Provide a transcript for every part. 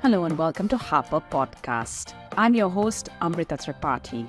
Hello and welcome to Harper Podcast. I'm your host, Amrita Tripathi.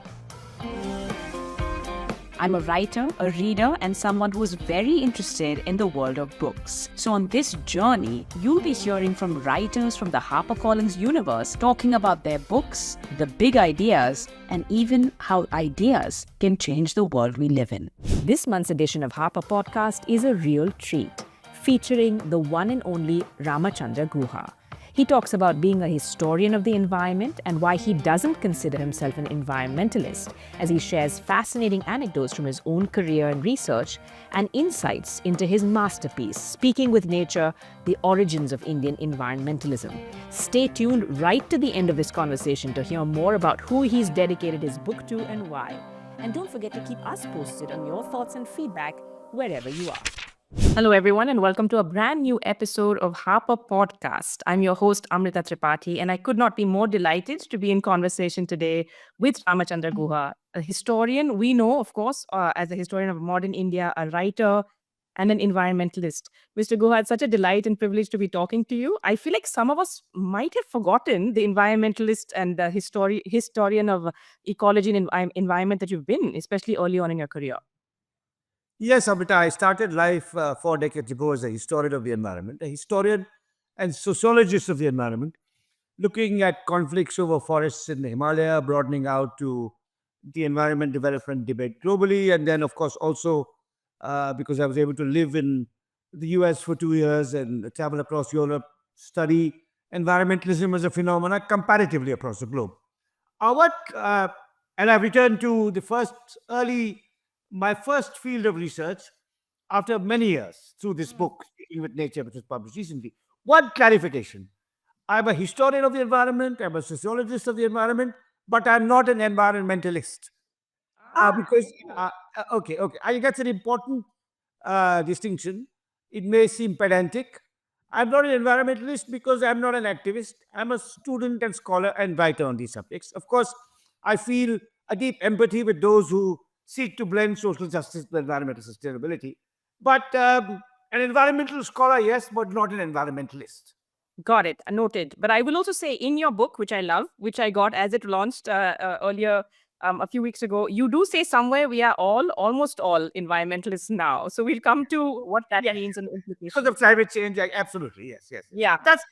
I'm a writer, a reader, and someone who's very interested in the world of books. So on this journey, you'll be hearing from writers from the HarperCollins universe talking about their books, the big ideas, and even how ideas can change the world we live in. This month's edition of Harper Podcast is a real treat, featuring the one and only Ramachandra Guha. He talks about being a historian of the environment and why he doesn't consider himself an environmentalist, as he shares fascinating anecdotes from his own career and research and insights into his masterpiece, Speaking with Nature, The Origins of Indian Environmentalism. Stay tuned right to the end of this conversation to hear more about who he's dedicated his book to and why. And don't forget to keep us posted on your thoughts and feedback wherever you are. Hello, everyone, and welcome to a brand new episode of Harper Podcast. I'm your host, Amrita Tripathi, and I could not be more delighted to be in conversation today with Ramachandra Guha, a historian we know, of course, as a historian of modern India, a writer, and an environmentalist. Mr. Guha, it's such a delight and privilege to be talking to you. I feel like some of us might have forgotten the environmentalist and the historian of ecology and environment that you've been, especially early on in your career. Yes, Amrita, I started life 4 decades ago as a historian of the environment, a historian and sociologist of the environment, looking at conflicts over forests in the Himalaya, broadening out to the environment development debate globally. And then, of course, also because I was able to live in the US for 2 years and travel across Europe, study environmentalism as a phenomenon comparatively across the globe. And I've returned to my first field of research after many years through this book, Speaking with Nature, which was published recently. One clarification. I'm a historian of the environment, I'm a sociologist of the environment, but I'm not an environmentalist. Okay. I think that's an important distinction. It may seem pedantic. I'm not an environmentalist because I'm not an activist. I'm a student and scholar and writer on these subjects. Of course, I feel a deep empathy with those who seek to blend social justice with environmental sustainability. But an environmental scholar, yes, but not an environmentalist. Got it. Noted. But I will also say in your book, which I love, which I got as it launched earlier a few weeks ago, you do say somewhere we are almost all environmentalists now. So we'll come to what that means and implications. Because of climate change, absolutely, yes. Yeah. That's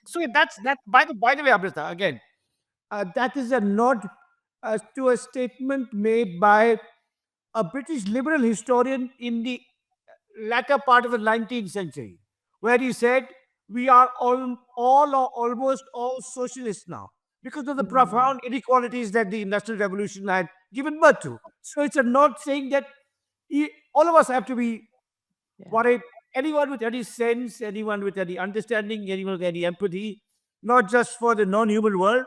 by the way, Amrita, again, that is a nod to a statement made by a British liberal historian in the latter part of the 19th century, where he said, we are all or almost all socialists now because of the profound inequalities that the Industrial Revolution had given birth to. So it's a nod saying that all of us have to be worried. Anyone with any sense, anyone with any understanding, anyone with any empathy, not just for the non-human world,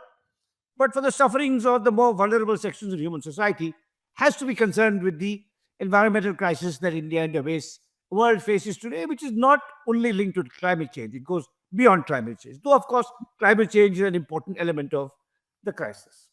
but for the sufferings of the more vulnerable sections of human society, has to be concerned with the environmental crisis that India and the world faces today, which is not only linked to climate change. It goes beyond climate change. Though, of course, climate change is an important element of the crisis.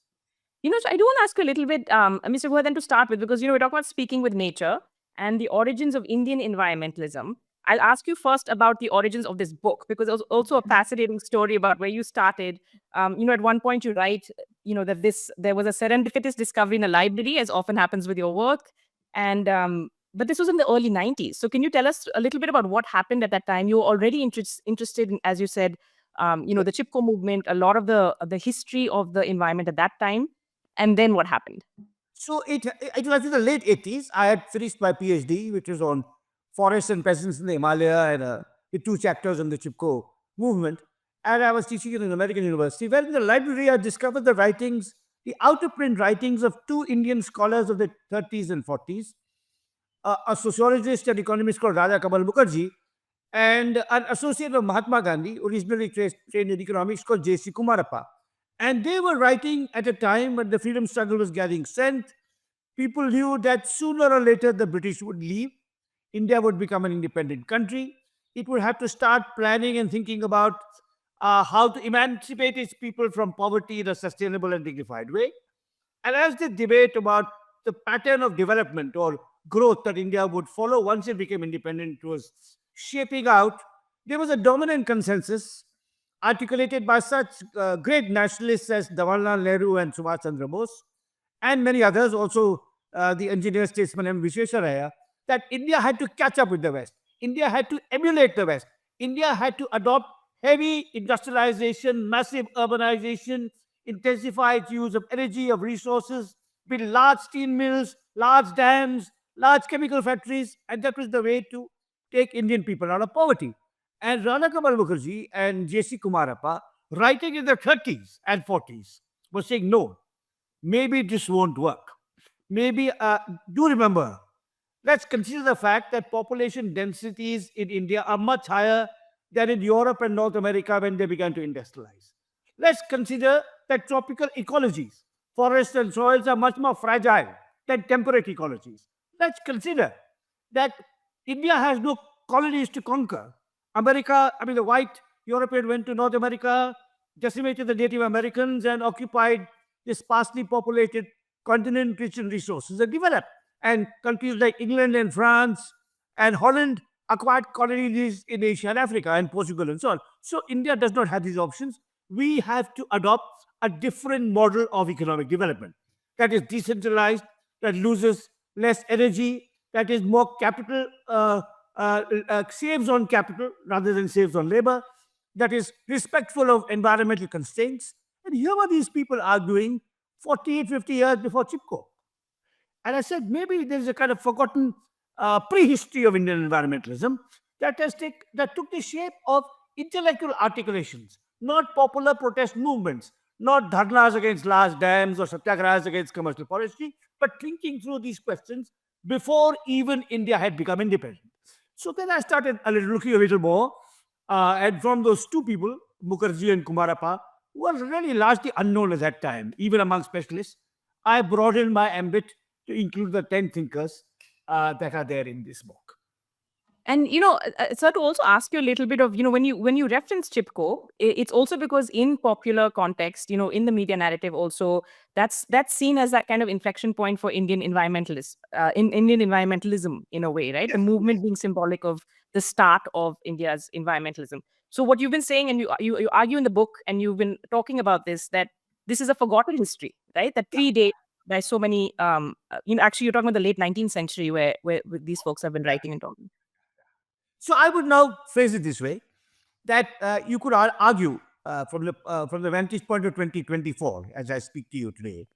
So I do want to ask you a little bit, Mr. Guha, then to start with, because, we're talking about Speaking with Nature and the origins of Indian environmentalism. I'll ask you first about the origins of this book, because it was also a fascinating story about where you started. At one point you write, that there was a serendipitous discovery in a library, as often happens with your work. And but this was in the early 90s. So can you tell us a little bit about what happened at that time? You were already interested in, as you said, the Chipko movement, a lot of the history of the environment at that time. And then what happened? So it was in the late 80s. I had finished my PhD, which was on forests and peasants in the Himalaya, and with 2 chapters on the Chipko movement. And I was teaching in an American university, where in the library I discovered the out-of-print writings of 2 Indian scholars of the 30s and 40s, a sociologist and economist called Raja Kamal Mukherjee, and an associate of Mahatma Gandhi, originally trained in economics, called J.C. Kumarappa. And they were writing at a time when the freedom struggle was gathering strength. People knew that sooner or later the British would leave. India would become an independent country. It would have to start planning and thinking about how to emancipate its people from poverty in a sustainable and dignified way. And as the debate about the pattern of development or growth that India would follow once it became independent was shaping out, there was a dominant consensus articulated by such great nationalists as Jawaharlal Nehru and Subhash Chandra Bose, and many others, also the engineer statesman M. Visvesvaraya, that India had to catch up with the West. India had to emulate the West. India had to adopt heavy industrialization, massive urbanization, intensified use of energy, of resources, build large steel mills, large dams, large chemical factories, and that was the way to take Indian people out of poverty. And Rana Kamal Mukherjee and J.C. Kumarappa, writing in their 30s and 40s, were saying, no, maybe this won't work. Maybe, do remember, let's consider the fact that population densities in India are much higher than in Europe and North America when they began to industrialize. Let's consider that tropical ecologies, forests and soils are much more fragile than temperate ecologies. Let's consider that India has no colonies to conquer. The white European went to North America, decimated the Native Americans, and occupied this sparsely populated continent rich in resources and developed. And countries like England and France and Holland acquired colonies in Asia and Africa and Portugal and so on. So India does not have these options. We have to adopt a different model of economic development that is decentralized, that loses less energy, that is more capital, saves on capital rather than saves on labor, that is respectful of environmental constraints. And here were these people arguing 40, 50 years before Chipko. And I said, maybe there's a kind of forgotten prehistory of Indian environmentalism that took the shape of intellectual articulations, not popular protest movements, not dharnas against large dams or satyagrahas against commercial forestry, but thinking through these questions before even India had become independent. So then I started looking a little more, and from those two people, Mukherjee and Kumarappa, who were really largely unknown at that time, even among specialists, I broadened my ambit to include the 10 thinkers that are there in this book. And sir, to also ask you a little bit of when you reference Chipko, it's also because in popular context, in the media narrative, also that's seen as that kind of inflection point for Indian environmentalists, in Indian environmentalism in a way, right? Yes. The movement being symbolic of the start of India's environmentalism. So what you've been saying, and you argue in the book, and you've been talking about this, that this is a forgotten history, right? That predates by so many. Actually, you're talking about the late 19th century, where these folks have been writing and talking. So I would now phrase it this way, that you could argue from the vantage point of 2024, as I speak to you today,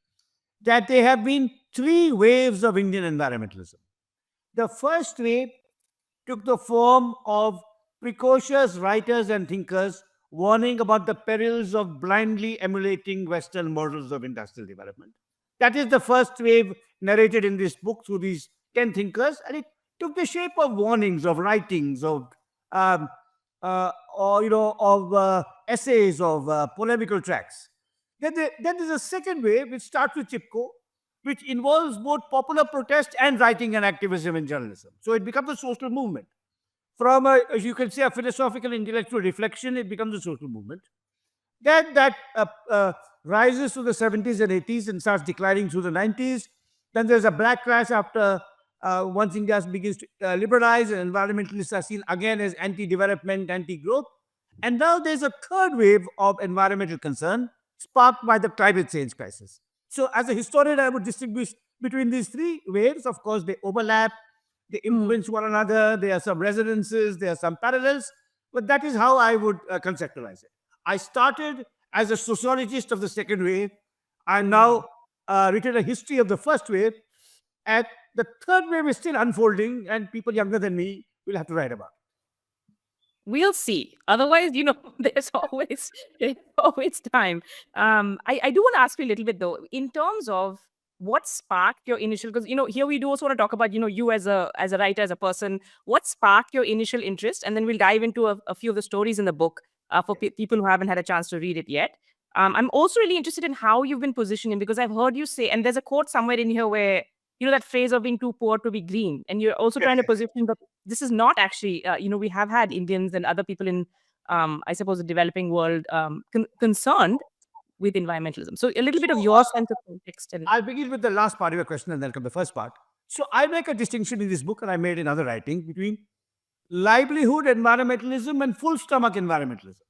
that there have been three waves of Indian environmentalism. The first wave took the form of precocious writers and thinkers warning about the perils of blindly emulating Western models of industrial development. That is the first wave narrated in this book through these 10 thinkers, and it took the shape of warnings, of writings, of essays, of polemical tracts. Then there's a second wave which starts with Chipko, which involves both popular protest and writing and activism in journalism. So it becomes a social movement. From as you can say, a philosophical intellectual reflection, it becomes a social movement. Then that rises to the 70s and 80s and starts declining through the 90s. Then there's a backlash after once India begins to liberalize, and environmentalists are seen again as anti-development, anti-growth. And now there's a third wave of environmental concern sparked by the climate change crisis. So as a historian, I would distinguish between these three waves. Of course, they overlap, they influence one another, there are some resonances, there are some parallels, but that is how I would conceptualize it. I started as a sociologist of the second wave. I'm now written a history of the first wave, and the third wave is still unfolding, and people younger than me will have to write about it. We'll see. Otherwise, there's always time. I do want to ask you a little bit though, in terms of what sparked your initial, because here we do also want to talk about you as a writer, as a person. What sparked your initial interest, and then we'll dive into a few of the stories in the book for people who haven't had a chance to read it yet. I'm also really interested in how you've been positioning, because I've heard you say, and there's a quote somewhere in here where that phrase of being too poor to be green, and you're also trying to position that this is not actually, we have had Indians and other people in, I suppose, the developing world concerned with environmentalism. So a little bit of your sense of context. And I'll begin with the last part of your question and then come the first part. So I make a distinction in this book, and I made in other writing, between livelihood environmentalism and full stomach environmentalism.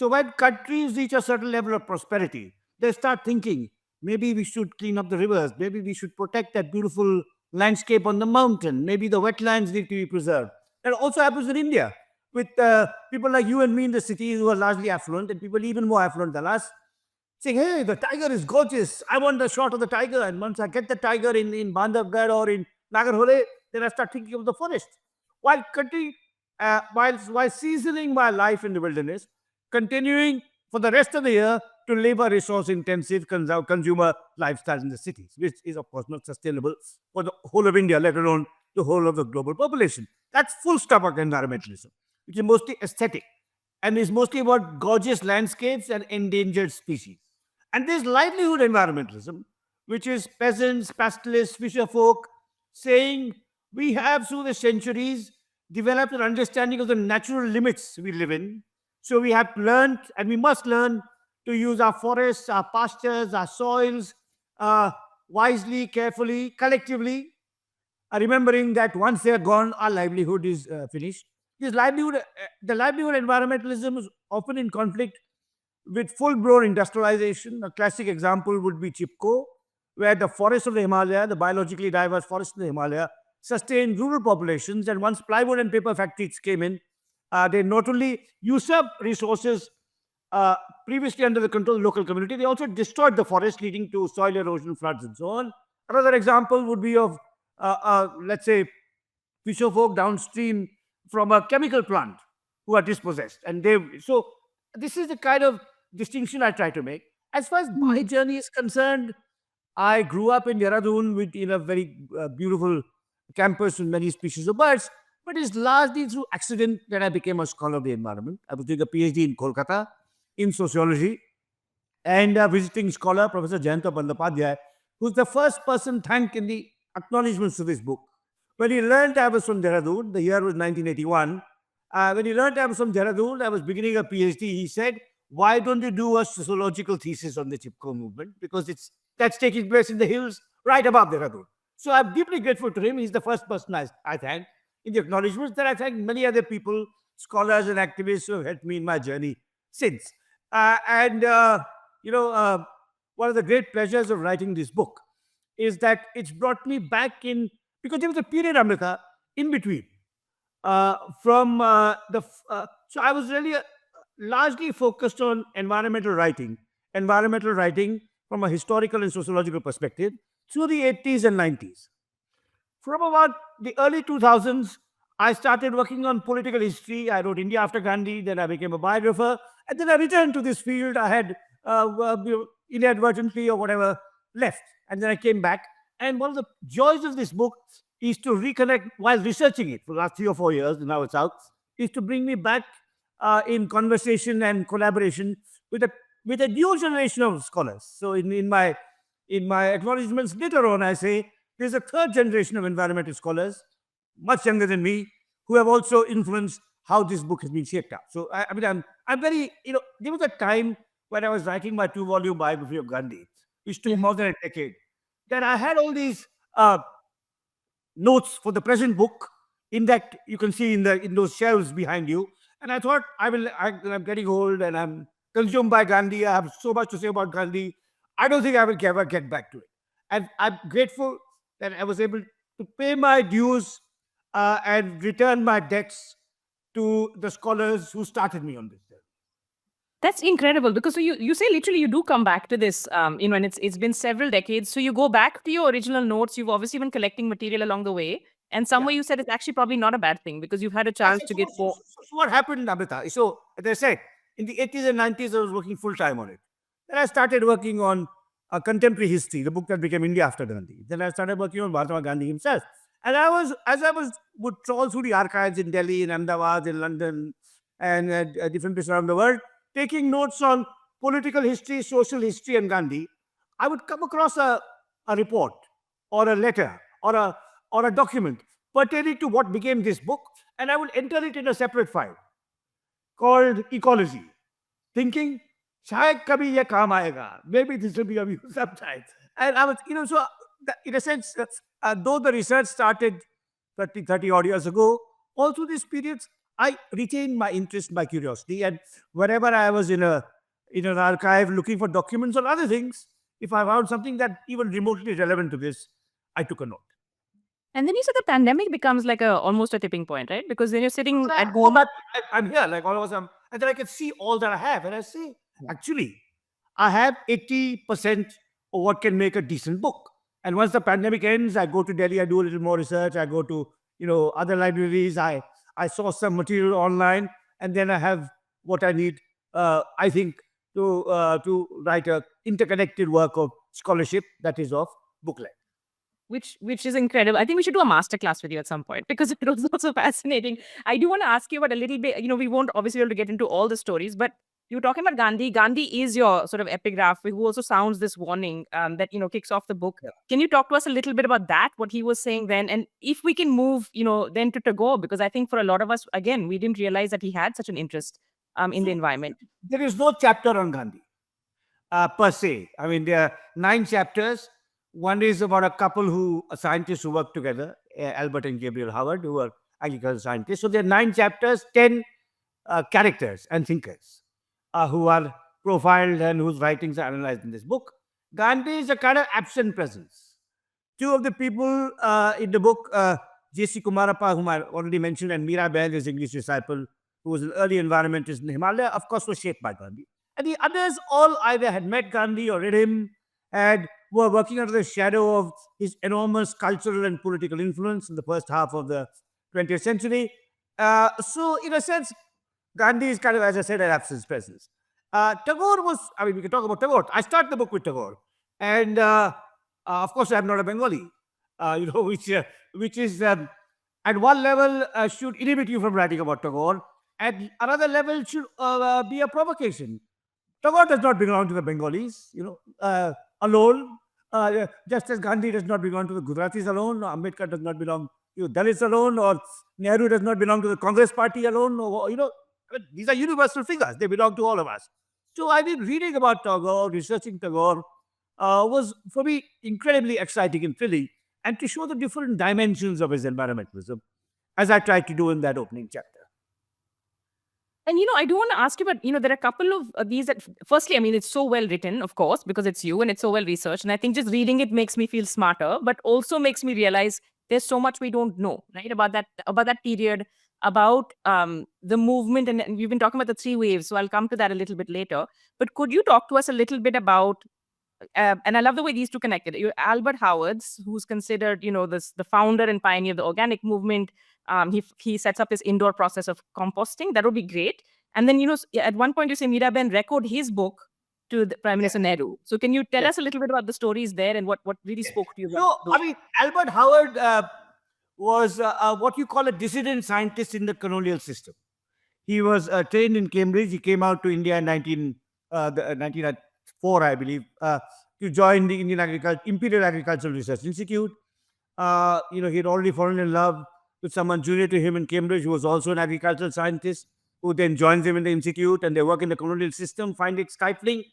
So when countries reach a certain level of prosperity, they start thinking, maybe we should clean up the rivers, maybe we should protect that beautiful landscape on the mountain, maybe the wetlands need to be preserved. That also happens in India with people like you and me in the cities who are largely affluent and people even more affluent than us saying, hey, the tiger is gorgeous. I want the shot of the tiger. And once I get the tiger in Bandhavgarh or in Nagarhole, then I start thinking of the forest. While, while seasoning my life in the wilderness, continuing for the rest of the year to live a resource intensive consumer lifestyle in the cities, which is, of course, not sustainable for the whole of India, let alone the whole of the global population. That's full stomach environmentalism, which is mostly aesthetic and is mostly about gorgeous landscapes and endangered species. And there's livelihood environmentalism, which is peasants, pastoralists, fisher folk saying we have through the centuries developed an understanding of the natural limits we live in. So we have learned and we must learn to use our forests, our pastures, our soils wisely, carefully, collectively, remembering that once they are gone, our livelihood is finished. The livelihood environmentalism is often in conflict with full-blown industrialization. A classic example would be Chipko, where the forests of the Himalaya, the biologically diverse forests of the Himalaya, sustained rural populations. And once plywood and paper factories came in, they not only usurped resources previously under the control of the local community, they also destroyed the forest, leading to soil erosion, floods, and so on. Another example would be of, let's say, fisher folk downstream from a chemical plant who are dispossessed. And so this is the kind of distinction I try to make. As far as my journey is concerned, I grew up in Dehradun in a very beautiful campus with many species of birds, but it's largely through accident that I became a scholar of the environment. I was doing a PhD in Kolkata in sociology, and a visiting scholar, Professor Jayanta Bandopadhyay, who's the first person thanked in the acknowledgements to this book. When he learned I was from Dehradun, the year was 1981, when he learned I was from Dehradun, I was beginning a PhD, he said, why don't you do a sociological thesis on the Chipko movement? Because that's taking place in the hills right above Dehradun. So I'm deeply grateful to him. He's the first person I thank in the acknowledgements. Then I thank many other people, scholars and activists who have helped me in my journey since. One of the great pleasures of writing this book is that it's brought me back in, because there was a period, Amrita, in between. So I was really largely focused on environmental writing from a historical and sociological perspective through the 80s and 90s. From about the early 2000s, I started working on political history. I wrote India After Gandhi, then I became a biographer, and then I returned to this field. I had inadvertently or whatever left, and then I came back. And one of the joys of this book is to reconnect while researching it for the last 3 or 4 years, and now it's out, is to bring me back in conversation and collaboration with a new generation of scholars. So in my acknowledgements later on, I say there's a third generation of environmental scholars, much younger than me, who have also influenced how this book has been shaped up. So I'm very, there was a time when I was writing my 2-volume biography of Gandhi, which took more than a decade, that I had all these notes for the present book in that you can see in those shelves behind you. And I thought I'm getting old and I'm consumed by Gandhi. I have so much to say about Gandhi. I don't think I will ever get back to it. And I'm grateful that I was able to pay my dues and return my debts to the scholars who started me on this journey. That's incredible, because so you say literally you do come back to this, and it's been several decades. So you go back to your original notes. You've obviously been collecting material along the way, and somewhere you said it's actually probably not a bad thing because you've had a chance to get more. So what happened, Amrita? So as I said, in the 80s and 90s, I was working full time on it. Then I started working on contemporary history, the book that became India After Gandhi. Then I started working on Mahatma Gandhi himself. And would trawl through the archives in Delhi, in Ahmedabad, in London, and different places around the world, taking notes on political history, social history, and Gandhi, I would come across a report or a letter or a document pertaining to what became this book, and I would enter it in a separate file called Ecology, thinking, shayad kabhi ye kaam aayega. Maybe this will be of use sometime. And I was, in a sense, though the research started 30 odd years ago, all through these periods, I retained my interest, my curiosity, and wherever I was in an archive looking for documents or other things, if I found something that even remotely relevant to this, I took a note. And then you said the pandemic becomes like a almost a tipping point, right? Because then you're sitting at Oh, home. but I'm here, like all of us, and then I can see all that I have, and I say, actually, I have 80% of what can make a decent book. And once the pandemic ends, I go to Delhi, I do a little more research, I go to other libraries, I source some material online, and then I have what I need. I think to write a interconnected work of scholarship that is of booklet. Which is incredible. I think we should do a masterclass with you at some point because it was also fascinating. I do want to ask you about a little bit. We won't obviously be able to get into all the stories, but you were talking about Gandhi. Gandhi is your sort of epigraph who also sounds this warning that kicks off the book. Yeah. Can you talk to us a little bit about that? What he was saying then, and if we can move, then to Tagore, because I think for a lot of us, again, we didn't realize that he had such an interest in the environment. There is no chapter on Gandhi per se. I mean, there are 9 chapters. One is about a couple scientists who work together, Albert and Gabriel Howard, who are agricultural scientists. So there are 9 chapters, 10 characters and thinkers who are profiled and whose writings are analyzed in this book. Gandhi is a kind of absent presence. 2 of the people in the book, J.C. Kumarappa, whom I already mentioned, and Mira Bain, his English disciple, who was an early environmentalist in the Himalaya, of course, was shaped by Gandhi. And the others all either had met Gandhi or read him, were working under the shadow of his enormous cultural and political influence in the first half of the 20th century. So, in a sense, Gandhi is kind of, as I said, an absence presence. Tagore was, we can talk about Tagore. I start the book with Tagore. And of course, I'm not a Bengali, which is at one level should inhibit you from writing about Tagore. At another level should be a provocation. Tagore does not belong to the Bengalis, alone. Just as Gandhi does not belong to the Gujaratis alone, or Ambedkar does not belong to Dalits alone, or Nehru does not belong to the Congress party alone. These are universal figures. They belong to all of us. So I think reading about Tagore, researching Tagore, was for me incredibly exciting and thrilling, and to show the different dimensions of his environmentalism, as I tried to do in that opening chapter. And, I do want to ask you about, there are a couple of these that, firstly, it's so well written, of course, because it's you and it's so well researched. And I think just reading it makes me feel smarter, but also makes me realize there's so much we don't know, right? About that period, about the movement. And we've been talking about the 3 waves. So I'll come to that a little bit later. But could you talk to us a little bit about, and I love the way these two connected. Albert Howard's, who's considered, the founder and pioneer of the organic movement. He sets up this indoor process of composting. That would be great. And then, at one point you say Miraben record his book to the Prime Minister Nehru. So can you tell us a little bit about the stories there and what really spoke to you? So, Albert Howard was what you call a dissident scientist in the colonial system. He was trained in Cambridge. He came out to India in 1904, I believe, to join the Imperial Agricultural Research Institute. He had already fallen in love with someone junior to him in Cambridge who was also an agricultural scientist, who then joins him in the institute, and they work in the colonial system, find it stifling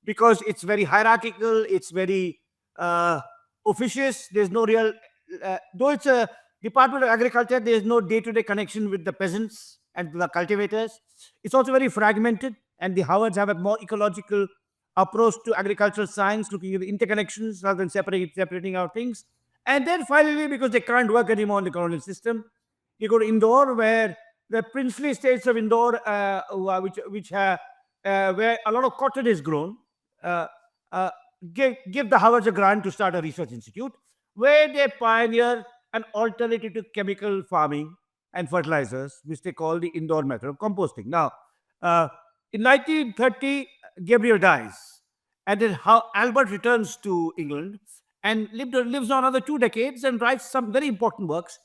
because it's very hierarchical, it's very officious. There's no real, though it's a Department of Agriculture, there's no day-to-day connection with the peasants and the cultivators. It's also very fragmented, and the Howards have a more ecological approach to agricultural science, looking at the interconnections rather than separating out things. And then finally, because they can't work anymore in the colonial system, you go to Indore, where the princely states of Indore, where a lot of cotton is grown, give the Howards a grant to start a research institute, where they pioneer an alternative to chemical farming and fertilizers, which they call the Indore method of composting. Now, in 1930, Gabriel dies, and then Albert returns to England and lives on another 2 decades and writes some very important works,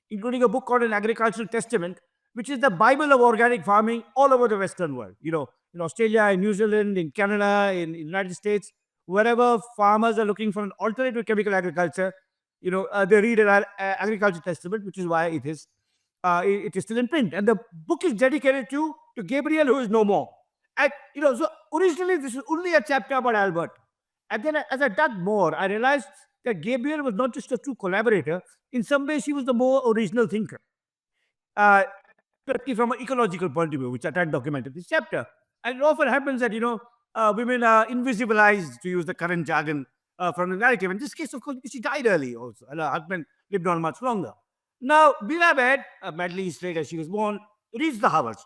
including a book called An Agricultural Testament, which is the Bible of organic farming all over the Western world. In Australia, in New Zealand, in Canada, in the United States, wherever farmers are looking for an alternative to chemical agriculture, they read an Agricultural Testament, which is why it is still in print. And the book is dedicated to Gabriel, who is no more. And, so originally this is only a chapter about Albert. And then as I dug more, I realized that Gabriel was not just a true collaborator. In some ways, he was the more original thinker. especially from an ecological point of view, which I tried to document in this chapter. And it often happens that, women are invisibilized, to use the current jargon, from the narrative. In this case, of course, she died early also, and her husband lived on much longer. Now, Mirabed, badly straight as she was born, reached the Howards.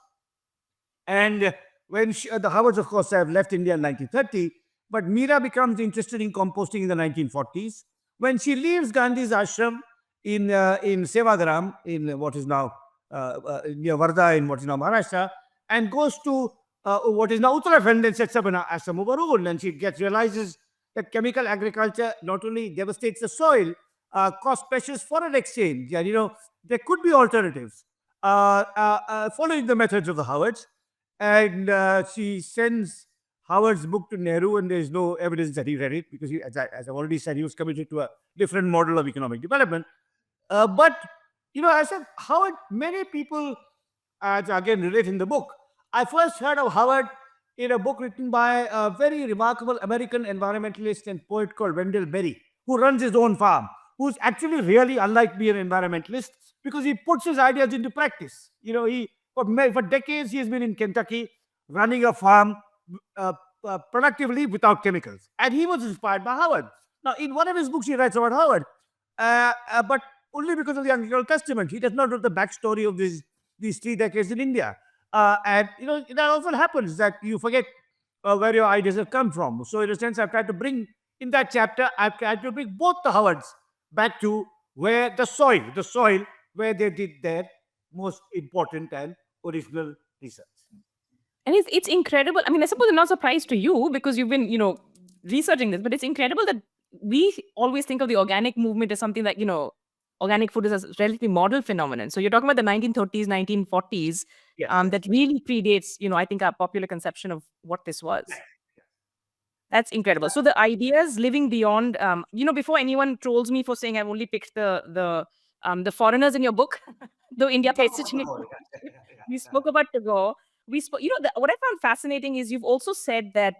And when the Howards, of course, have left India in 1930, but Meera becomes interested in composting in the 1940s. When she leaves Gandhi's ashram in Sevagram, in what is now near Varda, in what is now Maharashtra, and goes to what is now Uttarakhand and sets up an ashram of her own. And she realizes that chemical agriculture not only devastates the soil, costs precious foreign exchange. And, there could be alternatives following the methods of the Howards. And she sends Howard's book to Nehru, and there's no evidence that he read it because, as I've already said, he was committed to a different model of economic development. But, I said, Howard, many people, again, relate in the book. I first heard of Howard in a book written by a very remarkable American environmentalist and poet called Wendell Berry, who runs his own farm, who's actually really unlike being an environmentalist because he puts his ideas into practice. For decades, he has been in Kentucky running a farm productively without chemicals. And he was inspired by Howard. Now, in one of his books, he writes about Howard, but only because of the Anglo Testament. He does not know the backstory of these 3 decades in India. And, that often happens that you forget where your ideas have come from. So, in a sense, I've tried to bring, in that chapter, I've tried to bring both the Howards back to where the soil, where they did their most important and original research. And it's incredible. I mean, I suppose it's not a surprise to you because you've been, researching this, but it's incredible that we always think of the organic movement as something that, organic food is a relatively modern phenomenon. So you're talking about the 1930s, 1940s, Yes. that really predates, I think our popular conception of what this was. That's incredible. So the ideas living beyond, before anyone trolls me for saying I've only picked the foreigners in your book, though India plays such an we spoke about Tagore. We spoke. What I found fascinating is you've also said that,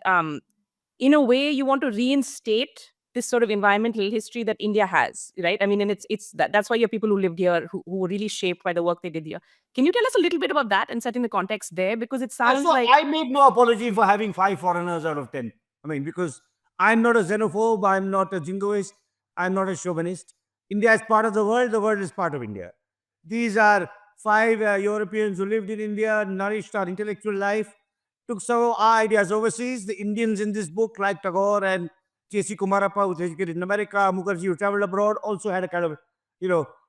in a way, you want to reinstate this sort of environmental history that India has, right? I mean, and it's that's why you're people who lived here who were really shaped by the work they did here. Can you tell us a little bit about that and setting the context there? Because it sounds So like I made no apology for having 5 foreigners out of 10. I mean, because I'm not a xenophobe, I'm not a jingoist, I'm not a chauvinist. India is part of the world is part of India. These are 5 Europeans who lived in India, nourished our intellectual life, took some of our ideas overseas. The Indians in this book, like Tagore and J.C. Kumarappa, who was educated in America, Mukherjee, who traveled abroad, also had a kind of,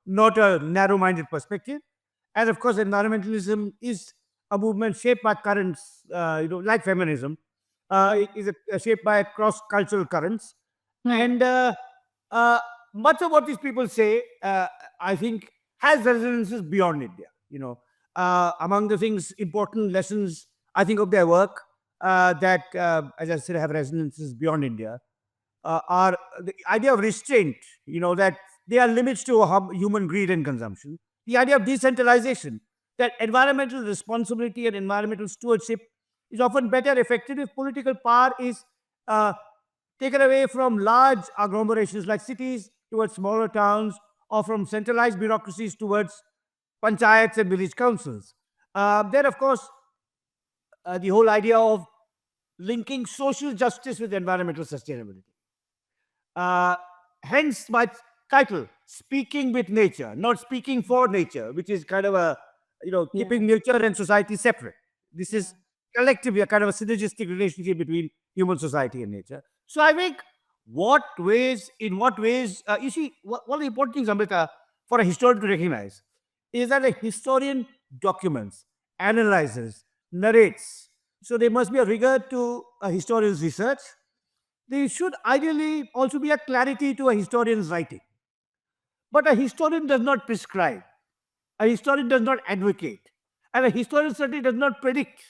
not a narrow-minded perspective. And of course, environmentalism is a movement shaped by currents, like feminism. It is shaped by cross-cultural currents. And much of what these people say, I think, has resonances beyond India. Among the things, important lessons, I think, of their work that, as I said, have resonances beyond India are the idea of restraint, that there are limits to human greed and consumption. The idea of decentralization, that environmental responsibility and environmental stewardship is often better effected if political power is taken away from large agglomerations like cities towards smaller towns, or from centralized bureaucracies towards panchayats and village councils. Then, of course, the whole idea of linking social justice with environmental sustainability. Hence my title, Speaking with Nature, not speaking for nature, which is kind of a, keeping nature and society separate. This is collectively a kind of a synergistic relationship between human society and nature. So I think in what ways, you see, one of the important things, Amrita, for a historian to recognize is that a historian documents, analyzes, narrates. So there must be a rigor to a historian's research. There should ideally also be a clarity to a historian's writing. But a historian does not prescribe. A historian does not advocate. And a historian certainly does not predict.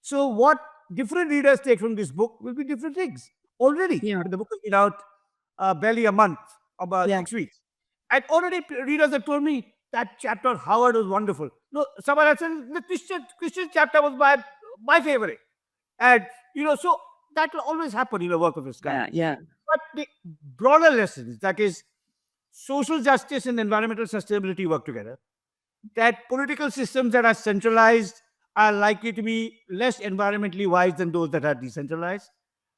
So what different readers take from this book will be different things. Already, the book has been out barely a month, about 6 weeks. And already readers have told me that chapter on Howard was wonderful. No, someone else said the Christian chapter was my favorite. And, so that will always happen in a work of this kind. But the broader lessons, that is, social justice and environmental sustainability work together. that political systems that are centralized are likely to be less environmentally wise than those that are decentralized,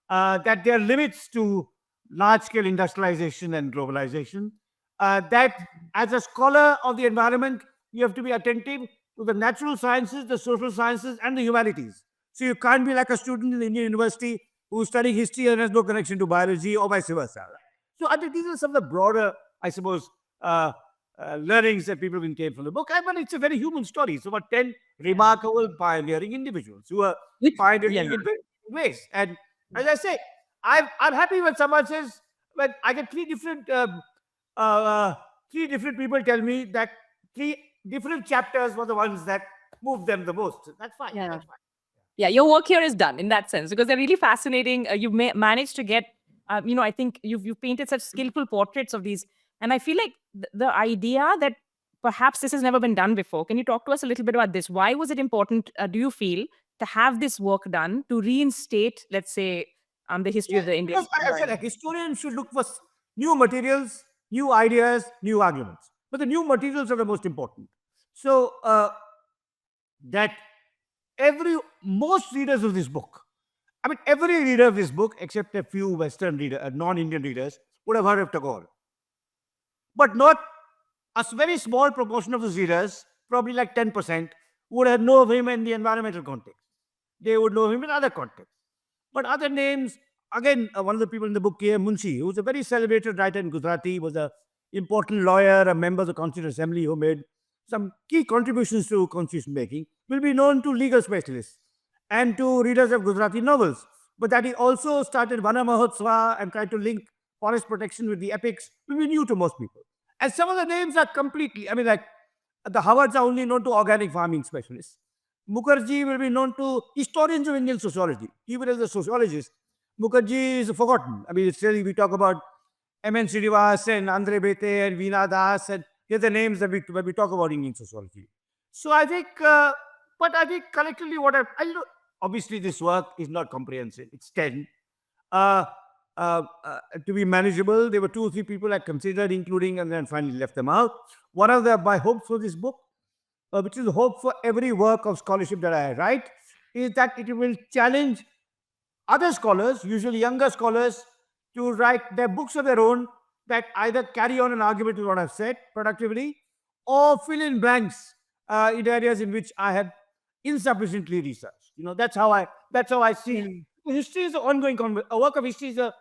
that there are limits to large scale industrialization and globalization, that as a scholar of the environment, you have to be attentive to the natural sciences, the social sciences, and the humanities. So you can't be like a student in the Indian university who's studying history and has no connection to biology or vice versa. So I think these are some of the broader, I suppose, uh, learnings that people can take from the book. I mean, it's a very human story. It's about 10 remarkable pioneering individuals who are Which, pioneering yeah, in very different ways. And as I say, I'm happy when someone says, when I get uh, uh, three different people tell me that three different chapters were the ones that moved them the most. That's fine. yeah. That's fine. Yeah, your work here is done in that sense because they're really fascinating. You've managed to get, I think you've painted such skillful portraits of these, and I feel like the idea that perhaps this has never been done before. Can you talk to us a little bit about this? Why was it important? Do you feel to have this work done to reinstate, let's say, the history Yeah, of the Indian because I said, like, environment? historians should look for new materials, new ideas, new arguments. But the new materials are the most important. So that most readers of this book, I mean, every reader of this book, except a few Western non-Indian readers, would have heard of Tagore. But not a very small proportion of the readers, probably like 10%, would have known of him in the environmental context. They would know him in other contexts. But other names, again, one of the people in the book, K. M. Munshi, who was a very celebrated writer in Gujarati, was a important lawyer, a member of the Constituent Assembly who made some key contributions to constitution making, will be known to legal specialists and to readers of Gujarati novels. But that he also started Vana Mahotsava and tried to link forest protection with the epics will be new to most people. And some of the names are completely, I mean, like the Howards are only known to organic farming specialists. Mukherjee will be known to historians of Indian sociology. Even as a sociologist, Mukherjee is forgotten. I mean, it's really, we talk about M.N. Srinivas and Andre Bete and Veena Das, and they're the names that when we talk about Indian sociology. So I think, but I think collectively I know, obviously this work is not comprehensive. It's 10. Uh, to be manageable, there were 2 or 3 people I considered including and then finally left them out. One of my hopes for this book, which is a hope for every work of scholarship that I write, is that it will challenge other scholars, usually younger scholars, to write their books of their own that either carry on an argument with what I've said productively or fill in blanks in areas in which I have insufficiently researched. That's how I see history is an ongoing a work of history is a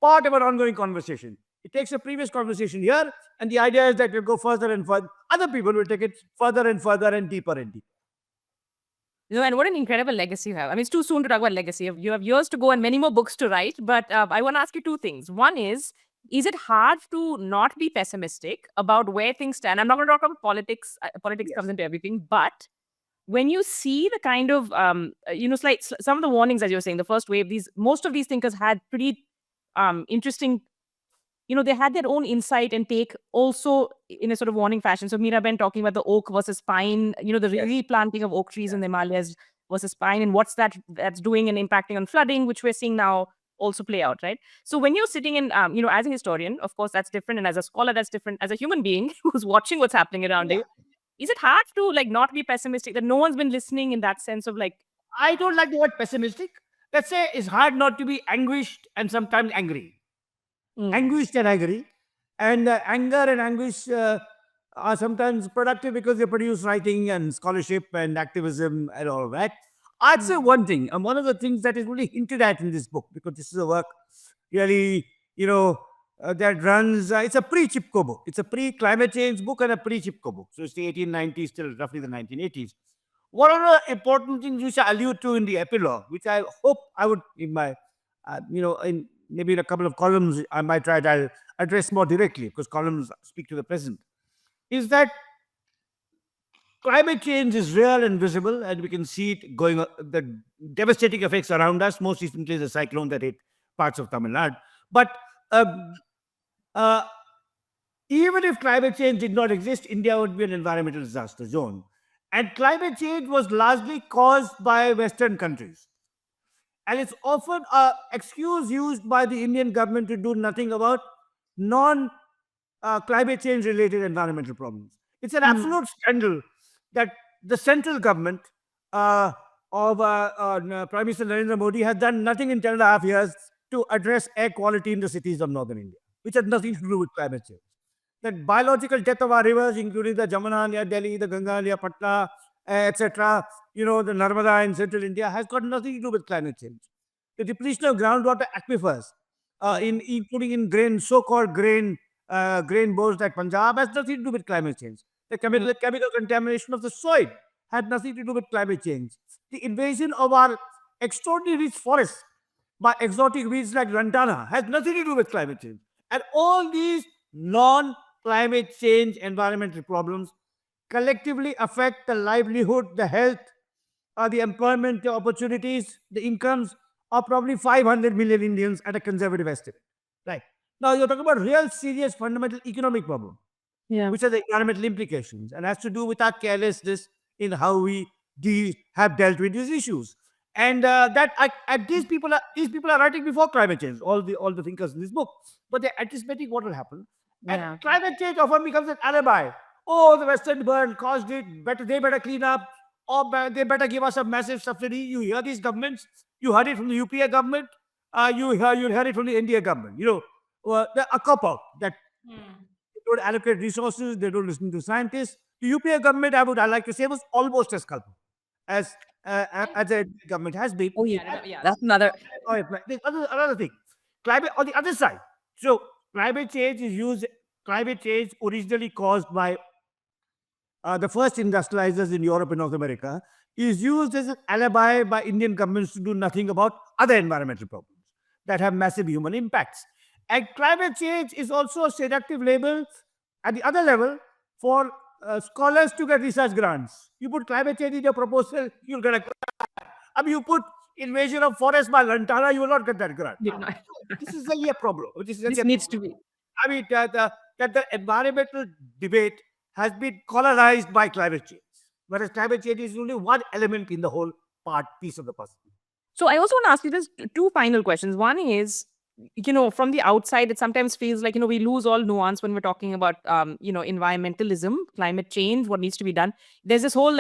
part of an ongoing conversation. It takes a previous conversation here, and the idea is that we'll go further and further. Other people will take it further and further and deeper and deeper. And what an incredible legacy you have. I mean, it's too soon to talk about legacy. You have years to go and many more books to write. But I want to ask you 2 things. One is it hard to not be pessimistic about where things stand? I'm not going to talk about politics. Politics Yes. comes into everything. But when you see the kind of, some of the warnings, as you were saying, the first wave, most of these thinkers had pretty interesting, they had their own insight and take also in a sort of warning fashion. So Miraben talking about the oak versus pine, the Yes. replanting of oak trees in the Himalayas versus pine, and what's that's doing and impacting on flooding, which we're seeing now also play out, right? So when you're sitting in, as a historian, of course, that's different. And as a scholar, that's different. As a human being who's watching what's happening around Yeah. you, is it hard to like not be pessimistic that no one's been listening in that sense of like, I don't like the word pessimistic. Let's say it's hard not to be anguished and sometimes angry. Anguished and angry. And anger and anguish are sometimes productive because they produce writing and scholarship and activism and all of that. I'd say one thing, and one of the things that is really hinted at in this book, because this is a work really, that runs, it's a pre-Chipko book. It's a pre-climate change book and a pre-Chipko book. So it's the 1890s till roughly the 1980s. One of the important things which I allude to in the epilogue, which I hope I would, in my, in maybe in a couple of columns, I might try to address more directly because columns speak to the present, is that climate change is real and visible, and we can see it going, the devastating effects around us. Most recently, the cyclone that hit parts of Tamil Nadu. But uh, even if climate change did not exist, India would be an environmental disaster zone. And climate change was largely caused by Western countries. And it's often an excuse used by the Indian government to do nothing about non climate change related environmental problems. It's an absolute scandal that the central government of Prime Minister Narendra Modi has done nothing in 10.5 years to address air quality in the cities of northern India, which has nothing to do with climate change. That biological death of our rivers, including the Jamuna near Delhi, the Ganga near Patna, etc., the Narmada in central India, has got nothing to do with climate change. The depletion of groundwater aquifers, including in so-called grain bowls like Punjab, has nothing to do with climate change. The chemical contamination of the soil had nothing to do with climate change. The invasion of our extraordinary rich forests by exotic weeds like lantana has nothing to do with climate change. And all these non-climate change environmental problems collectively affect the livelihood, the health, the employment opportunities, the incomes of probably 500 million Indians at a conservative estimate. Right. Now, you're talking about real serious fundamental economic problem, Yeah. which has environmental implications and has to do with our carelessness in how we have dealt with these issues. And these people are writing before climate change. All the thinkers in this book, but they're anticipating what will happen. Yeah. And climate change often becomes an alibi. Oh, the Western world caused it. They better clean up, or they better give us a massive subsidy. You hear these governments. You heard it from the UPA government. You heard it from the India government. They're a cop out that they don't allocate resources. They don't listen to scientists. The UPA government, I like to say, was almost as culpable as the government has been. Oh, yeah. That's another. There's another thing. Climate on the other side. So climate change originally caused by the first industrializers in Europe and North America is used as an alibi by Indian governments to do nothing about other environmental problems that have massive human impacts. And climate change is also a seductive label at the other level for scholars to get research grants. You put climate change in your proposal, you'll get a grant. I mean, you put invasion of forest by lantana, you will not get that grant. This is really a problem. This needs to be. I mean, that the environmental debate has been colonized by climate change, whereas climate change is only one element in the whole piece of the puzzle. So I also want to ask you just two final questions. One is, from the outside, it sometimes feels like, we lose all nuance when we're talking about, environmentalism, climate change, what needs to be done. There's this whole,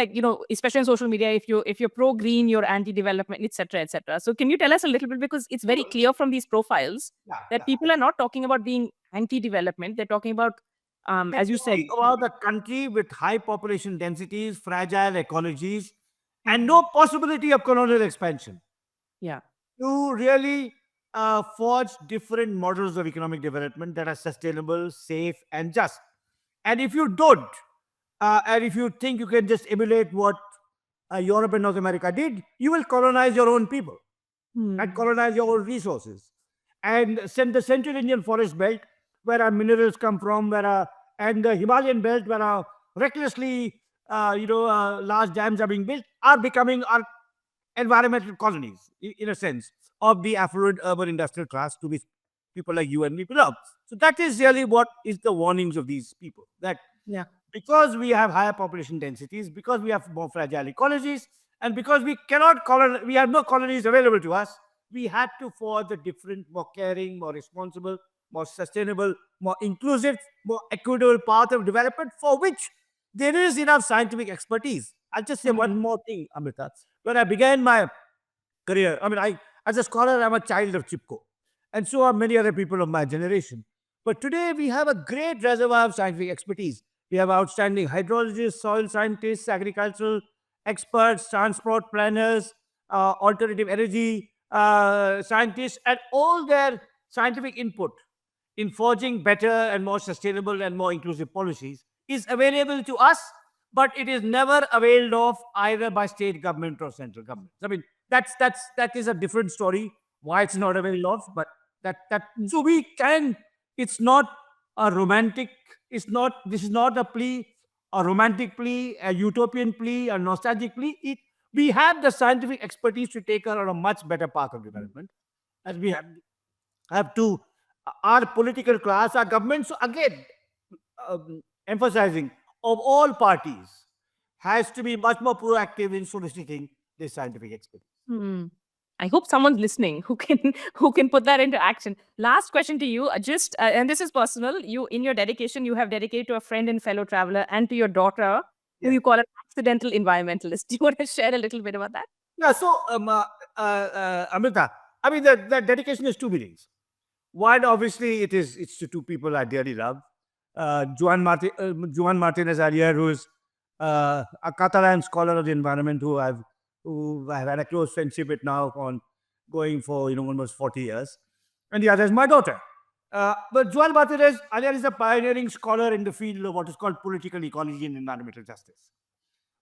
especially on social media, if you're pro-green, you're anti-development, etc., etc. So can you tell us a little bit, because it's very clear from these profiles that people are not talking about being anti-development. They're talking about, as you said, about the country with high population densities, fragile ecologies, and no possibility of colonial expansion. Yeah. To really forge different models of economic development that are sustainable, safe, and just. And if you don't, and if you think you can just emulate what Europe and North America did, you will colonize your own people and colonize your own resources. And send the Central Indian forest belt, where our minerals come from, and the Himalayan belt, where our recklessly, large dams are being built, are becoming our environmental colonies, in a sense, of the affluent urban industrial class to which people like you and me belong. So that is really what is the warnings of these people. That because we have higher population densities, because we have more fragile ecologies, and because we have no colonies available to us, we had to forge a different, more caring, more responsible, more sustainable, more inclusive, more equitable path of development for which there is enough scientific expertise. I'll just say one more thing, Amrita. When I began my career, as a scholar, I'm a child of Chipko, and so are many other people of my generation. But today, we have a great reservoir of scientific expertise. We have outstanding hydrologists, soil scientists, agricultural experts, transport planners, alternative energy scientists, and all their scientific input in forging better and more sustainable and more inclusive policies is available to us, but it is never availed of either by state government or central government. I mean, that is a different story, why it's not availed of, but so we can, it's not a romantic, this is not a plea, a romantic plea, a utopian plea, a nostalgic plea. We have the scientific expertise to take her on a much better path of development, as we have to our political class, our government. So again, emphasizing of all parties has to be much more proactive in soliciting this scientific expertise. I hope someone's listening who can put that into action. Last question to you, and this is personal. You, in your dedication, you have dedicated to a friend and fellow traveler and to your daughter who you call an accidental environmentalist. Do you want to share a little bit about that? Yeah, so, Amrita, I mean, that dedication is two meanings. One, obviously, it's to two people I dearly love. Joan Martinez Arias, who's a Catalan scholar of the environment who I've had a close friendship with now on going for almost 40 years. And the other is my daughter. But Joan Martinez Arias is a pioneering scholar in the field of what is called political ecology and environmental justice.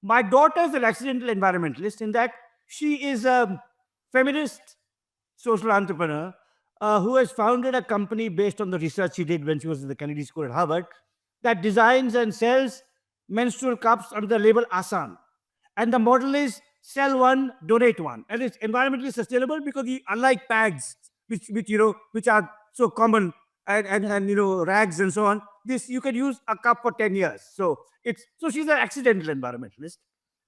My daughter is an accidental environmentalist in that she is a feminist social entrepreneur who has founded a company based on the research she did when she was in the Kennedy School at Harvard that designs and sells menstrual cups under the label Asan. And the model is sell one, donate one. And it's environmentally sustainable because unlike pads, which are so common and rags and so on, this you can use a cup for 10 years. So she's an accidental environmentalist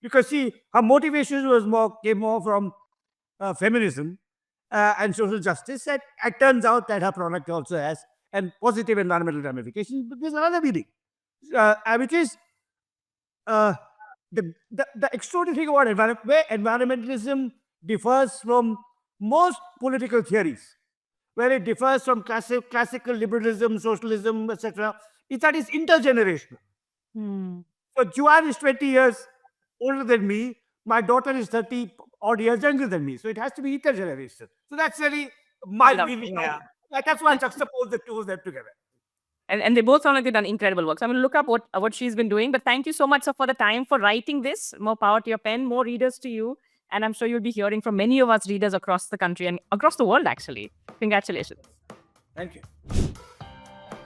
because her motivation came more from feminism and social justice. And it turns out that her product also has positive environmental ramifications. But there's another meaning, which is the extraordinary thing about where environmentalism differs from most political theories, where it differs from classical liberalism, socialism, etc., is that it's intergenerational. So Joan is 20 years older than me. My daughter is 30 odd years younger than me. So it has to be intergenerational. So that's really my feeling. Yeah. That's why I juxtapose the two of them together. And they both sound like they've done incredible work. So I'm going to look up what she's been doing. But thank you so much for the time for writing this. More power to your pen, more readers to you. And I'm sure you'll be hearing from many of us readers across the country and across the world, actually. Congratulations. Thank you.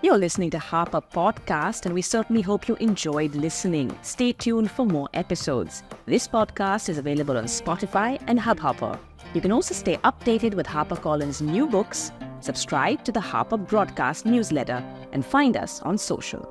You're listening to Harper Podcast, and we certainly hope you enjoyed listening. Stay tuned for more episodes. This podcast is available on Spotify and Hubhopper. You can also stay updated with HarperCollins' new books, subscribe to the Harper Broadcast newsletter, and find us on social.